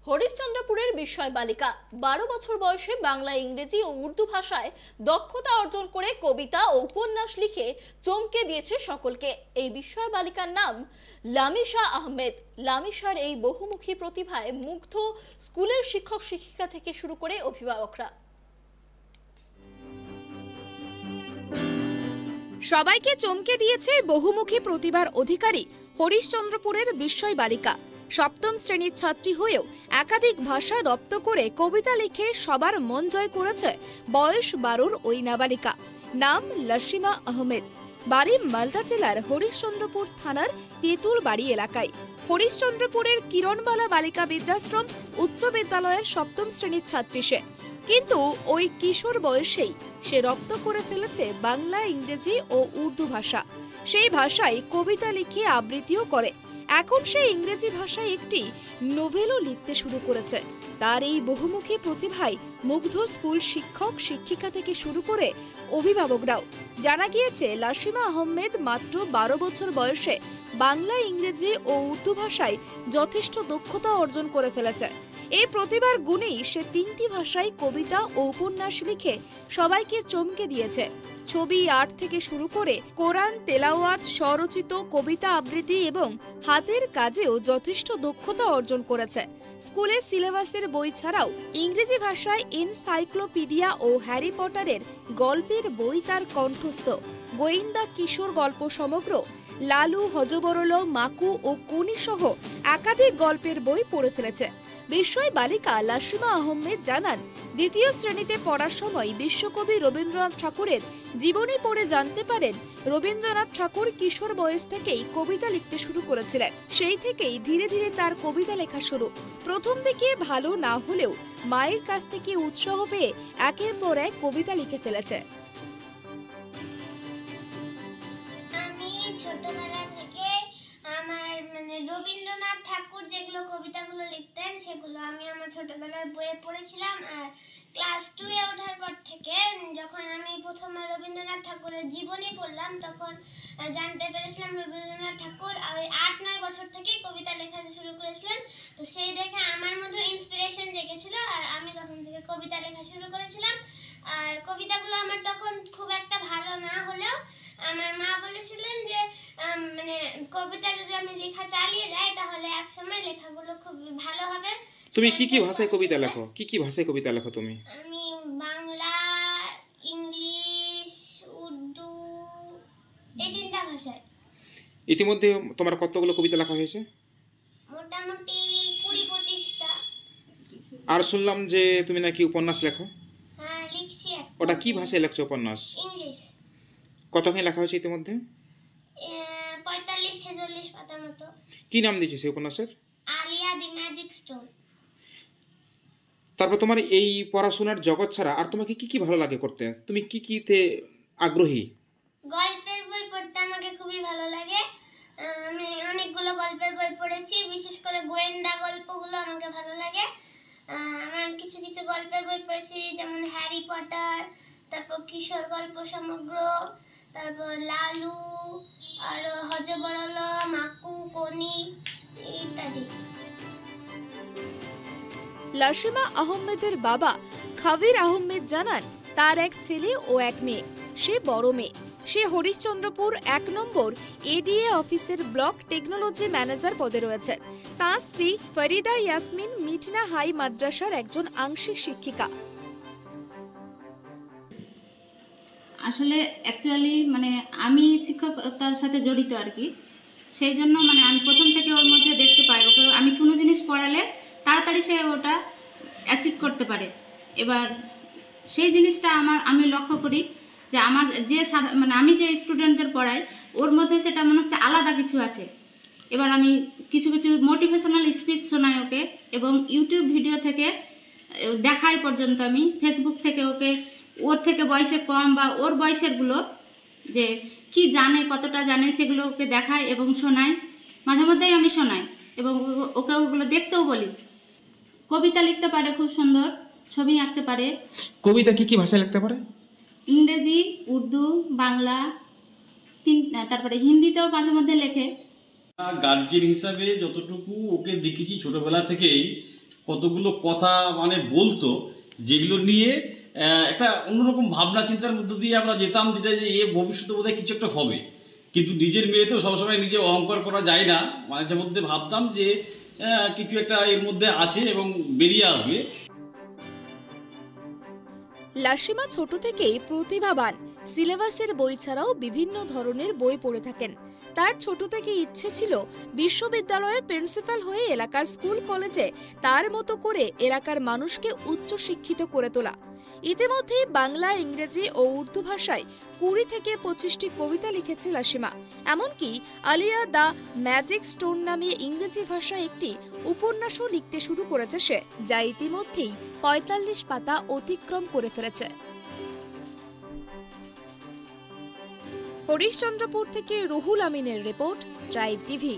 হরিশ্চন্দ্রপুরের বিস্ময় বালিকা 12 বছর বয়সে বাংলা, ইংরেজি ও উর্দু ভাষায় দক্ষতা অর্জন করে কবিতা ও উপন্যাস লিখে চমকে দিয়েছে সকলকে। এই বিস্ময় বালিকার নাম লামিশা আহমেদ। লামিশার এই বহুমুখী প্রতিভায় মুগ্ধ স্কুলের শিক্ষক শিক্ষিকা থেকে শুরু করে অভিভাবকরা। সবাইকে চমকে দিয়েছে বহুমুখী প্রতিভার অধিকারী হরিশ্চন্দ্রপুরের বিস্ময় বালিকা। সপ্তম শ্রেণীর ছাত্রী হয়েও একাধিক ভাষা রপ্ত করে কবিতা লিখে সবার মন জয় করেছে বয়স 12-র ওই নাবালিকা। নাম লাসিমা আহমেদ। বাড়ি মালদা জেলার হরিশ্চন্দ্রপুর থানার তেঁতুল বাড়ি এলাকায়। হরিশ্চন্দ্রপুরের কিরণবালা বালিকা বিদ্যাশ্রম উচ্চ বিদ্যালয়ের সপ্তম শ্রেণীর ছাত্রী সে। কিন্তু ওই কিশোর বয়সেই সে রপ্ত করে ফেলেছে বাংলা, ইংরেজি ও উর্দু ভাষা। সেই ভাষায় কবিতা লিখে আবৃত্তিও করে। এখন সে ইংরেজি ভাষায় একটি নোভেলও লিখতে শুরু করেছে। তার এই বহুমুখী প্রতিভায় মুগ্ধ স্কুল শিক্ষক শিক্ষিকা থেকে শুরু করে অভিভাবকরাও। জানা গিয়েছে লাসিমা আহমেদ মাত্র 12 বছর বয়সে বাংলা, ইংরেজি ও উর্দু ভাষায় যথেষ্ট দক্ষতা অর্জন করে ফেলেছে। এই প্রতিভার গুণেই সে 3টি ভাষায় কবিতা ও উপন্যাস লিখে সবাইকে চমকে দিয়েছে। ছবি আর্ট থেকে শুরু করে কোরআন তেলাওয়াত, স্বরচিত কবিতা আবৃত্তি এবং হাতের কাজেও যথেষ্ট দক্ষতা অর্জন করেছে। স্কুলের সিলেবাসের বই ছাড়াও ইংরেজি ভাষায় এনসাইক্লোপিডিয়া ও হ্যারি পটারের গল্পের বই তার কণ্ঠস্থ। গোয়েন্দা কিশোর গল্প সমগ্র, লালু, হজবরল, মাকু ও কোনি সহ একাধিক গল্পের বই পড়ে ফেলেছে। বিস্ময় বালিকা লাসিমা আহমেদ জানান, দ্বিতীয় শ্রেণীতে পড়ার সময় বিশ্বকবি রবীন্দ্রনাথ ঠাকুরের জীবনী পড়ে জানতে পারেন রবীন্দ্রনাথ ঠাকুর কিশোর বয়স থেকেই কবিতা লিখতে শুরু করেছিলেন। সেই থেকেই ধীরে ধীরে তার কবিতা লেখা শুরু। প্রথম দিকে ভালো না হলেও মায়ের কাছ থেকে উৎসাহ পেয়ে একের পর এক কবিতা লিখে ফেলেছে। রবীন্দ্রনাথ ঠাকুর যেগুলো কবিতাগুলো লিখতেন সেগুলো আমি আমার ছোটবেলার বইয়ে পড়েছিলাম। আর ক্লাস 2-এ ওঠার পর থেকে যখন আমি প্রথমে রবীন্দ্রনাথ ঠাকুরের জীবনী পড়লাম তখন জানতে পেরেছিলাম রবীন্দ্রনাথ ঠাকুর 8-9 বছর থেকেই কবিতা লেখা শুরু করেছিলেন। তো সেই দেখে আমার মধ্যে ইন্সপিরেশন জেগেছিল আর আমি তখন থেকে কবিতা লেখা শুরু করেছিলাম। আর কবিতাগুলো আমার তখন খুব একটা ভালো না হলেও আমার মা বলেছিলেন যে কবিতা যদি আমি লেখা চালিয়ে যাই তাহলে একসময় লেখাগুলো খুব ভালো হবে। তুমি কি কি ভাষায় কবিতা লেখো? কি কি ভাষায় কবিতা লেখো তুমি? আমি বাংলা, ইংলিশ, উর্দু, এই 3টা ভাষায়। ইতিমধ্যে তোমার কতগুলো কবিতা লেখা হয়েছে? মোটামুটি 20-25টা। আর শুনলাম যে তুমি নাকি উপন্যাস লেখো? হ্যাঁ, লিখছি। ওটা কি ভাষায় লেখছো উপন্যাস? ইংলিশ। কতখানি লেখা হয়েছে ইতিমধ্যে? 45-46 পাতার মতো। কি নাম দিয়েছো সেই উপন্যাসের? আলিয়া দি ম্যাজিক স্টোন। তারপর তোমার এই পড়াশোনার জগৎ ছাড়া আর তোমাকে কি কি ভালো লাগে করতে? তুমি কি কিতে আগ্রহী? গল্পের বই পড়তে আমাকে খুবই ভালো লাগে। আমি অনেকগুলো গল্পের বই পড়েছি, বিশেষ করে গোয়েন্দা গল্পগুলো আমাকে ভালো লাগে। আমার কিছু কিছু গল্পের বই পড়েছি, যেমন হ্যারি পটার, তারপর কিশোর গল্প সমগ্র, তারপর লালু, আর হজবরল, মাকু, কোনি ইত্যাদি। লাসিমা আহমেদের বাবা খাবির আহমেদ জানান, তার এক ছেলে ও এক মেয়ে। সে বড় মেয়ে। সে হরিশ্চন্দ্রপুর 1 নম্বর এডিএ অফিসের ব্লক টেকনোলজি ম্যানেজার পদে রয়েছেন। তাঁর স্ত্রী ফরিদা ইয়াসমিন মিটনা হাই মাদ্রাসার একজন আংশিক শিক্ষিকা। আসলে অ্যাকচুয়ালি আমি শিক্ষকতার সাথে জড়িত আর কি, সেই জন্য আমি প্রথম থেকে ওর মধ্যে দেখতে পাই ওকে আমি কোনো জিনিস পড়ালে তাড়াতাড়ি সে ওটা অ্যাচিভ করতে পারে। এবার সেই জিনিসটা আমি লক্ষ্য করি যে আমার যে আমি যে স্টুডেন্টদের পড়াই ওর মধ্যে সেটা মনে হচ্ছে আলাদা কিছু আছে। এবার আমি কিছু কিছু মোটিভেশনাল স্পিচ শোনাই ওকে এবং ইউটিউব ভিডিও থেকে দেখাই পর্যন্ত, আমি ফেসবুক থেকে ওকে ওর থেকে বয়সে কম বা ওর বয়সেরগুলো যে কি জানে, কতটা জানে সেগুলো ওকে দেখাই এবং শোনাই। মাঝে মধ্যেই আমি শোনাই এবং ওকে ওগুলো দেখতেও বলি। কবিতা লিখতে পারে খুব সুন্দর, ছবি আঁকতে পারে। কবিতা কি কি ভাষায় লিখতে পারে? ইংরেজি, উর্দু, বাংলা, তারপরে হিন্দিতেও মাঝে মধ্যে লেখে। গার্জিয়ান হিসাবে যতটুকু ওকে দেখেছি ছোটবেলা থেকেই কতগুলো কথা মানে বলতো, যেগুলো নিয়ে একটা অন্যরকম ভাবনা চিন্তার মধ্যে দিয়ে আমরা যেতাম, যেটা যে এ ভবিষ্যতে বোধহয় কিছু একটা হবে। কিন্তু নিজের মেয়েতেও সবসময় নিজে অহংকার করা যায় না, মাঝে মধ্যে ভাবতাম যে কিছু একটা এর মধ্যে আছে এবং বেরিয়ে আসবে। লাসিমা ছোট থেকেই প্রতিভাবান। সিলেবাসের বই ছাড়াও বিভিন্ন ধরনের বই পড়ে থাকেন। তার ছোট থেকে ইচ্ছে ছিল বিশ্ববিদ্যালয়ের প্রিন্সিপাল হয়ে এলাকার স্কুল কলেজে তার মতো করে এলাকার মানুষকে উচ্চ শিক্ষিত করে তোলা। ইতিমধ্যে বাংলা, ইংরেজি ও উর্দু ভাষায় 20 থেকে 25টি কবিতা লিখেছে লাসিমা। এমনকি আলিয়া দ্য ম্যাজিক স্টোন নামে ইংরেজি ভাষায় একটি উপন্যাসও লিখতে শুরু করেছে সে, যা ইতিমধ্যেই 45 পাতা অতিক্রম করে ফেলেছে। হরিশ্চন্দ্রপুর থেকে রুহুল আমিনের রিপোর্ট, ট্রাইব টিভি।